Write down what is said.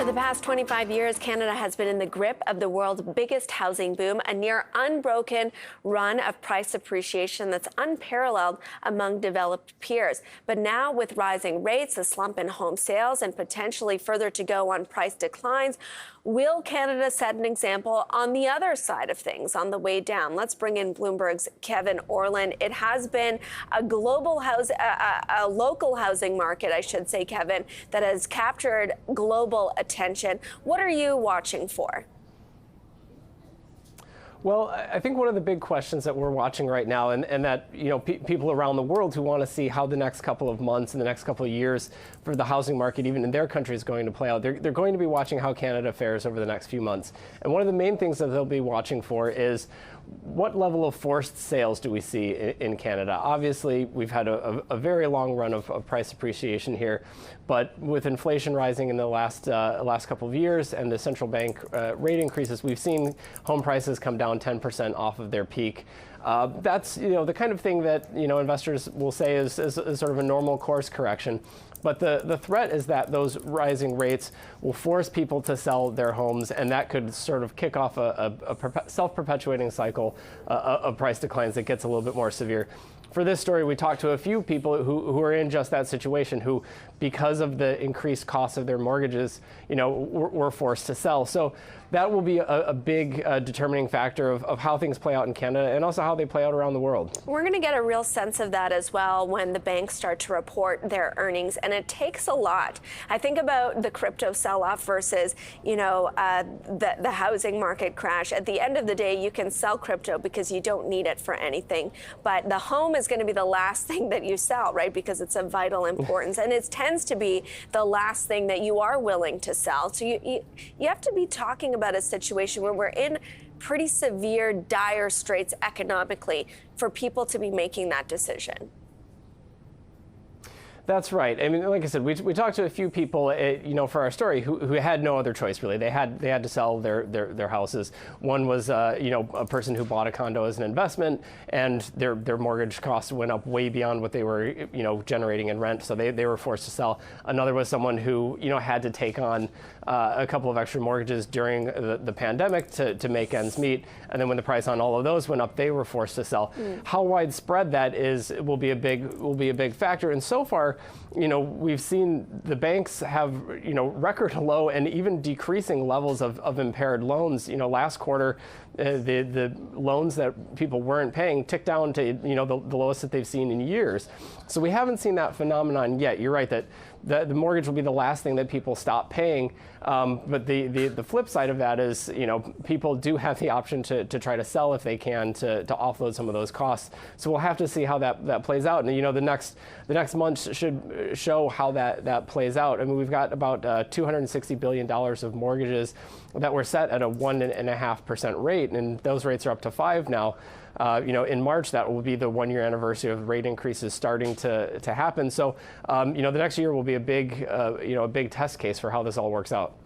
For the past 25 years, Canada has been in the grip of the world's biggest housing boom, a near unbroken run of price appreciation that's unparalleled among developed peers. But now, with rising rates, a slump in home sales, and potentially further to go on price declines, will Canada set an example on the other side of things, on the way down? Let's bring in Bloomberg's Kevin Orland. It has been a local housing market, I should say, Kevin, that has captured global attention. What are you watching for? Well, I think one of the big questions that we're watching right now, and that people around the world who want to see how the next couple of months and the next couple of years for the housing market, even in their country, is going to play out. They're going to be watching how Canada fares over the next few months. And one of the main things that they'll be watching for is what level of forced sales do we see in Canada? Obviously, we've had a very long run of price appreciation here, but with inflation rising in the last couple of years and the central bank rate increases, we've seen home prices come down 10% off of their peak. That's the kind of thing that investors will say is sort of a normal course correction. But the threat is that those rising rates will force people to sell their homes, and that could sort of kick off a self-perpetuating cycle of price declines that gets a little bit more severe. For this story, we talked to a few people who are in just that situation, who, because of the increased cost of their mortgages, were forced to sell. So that will be a big determining factor of how things play out in Canada and also how they play out around the world. We're going to get a real sense of that as well when the banks start to report their earnings, and it takes a lot. I think about the crypto sell-off versus, the housing market crash. At the end of the day, you can sell crypto because you don't need it for anything, but the home is going to be the last thing that you sell, right? Because it's of vital importance, and it tends to be the last thing that you are willing to sell. So you have to be talking about a situation where we're in pretty severe, dire straits economically for people to be making that decision. That's right. I mean, like I said, we talked to a few people, for our story who had no other choice, really. They had to sell their houses. One was, a person who bought a condo as an investment, and their mortgage costs went up way beyond what they were, generating in rent, so they were forced to sell. Another was someone who, had to take on a couple of extra mortgages during the pandemic to make ends meet, and then when the price on all of those went up, they were forced to sell. How widespread that is will be a big factor, and so far, we've seen the banks have, record low and even decreasing levels of impaired loans. Last quarter, the loans that people weren't paying ticked down to, the lowest that they've seen in years. So we haven't seen that phenomenon yet. You're right that the mortgage will be the last thing that people stop paying. But the flip side of that is, people do have the option to try to sell if they can to offload some of those costs. So we'll have to see how that plays out. And, the next month should show how that plays out. I mean, we've got about $260 billion of mortgages that were set at a 1.5% rate, and those rates are up to 5% now. In March, that will be the 1-year anniversary of rate increases starting to happen. So, the next year will be a big test case for how this all works out.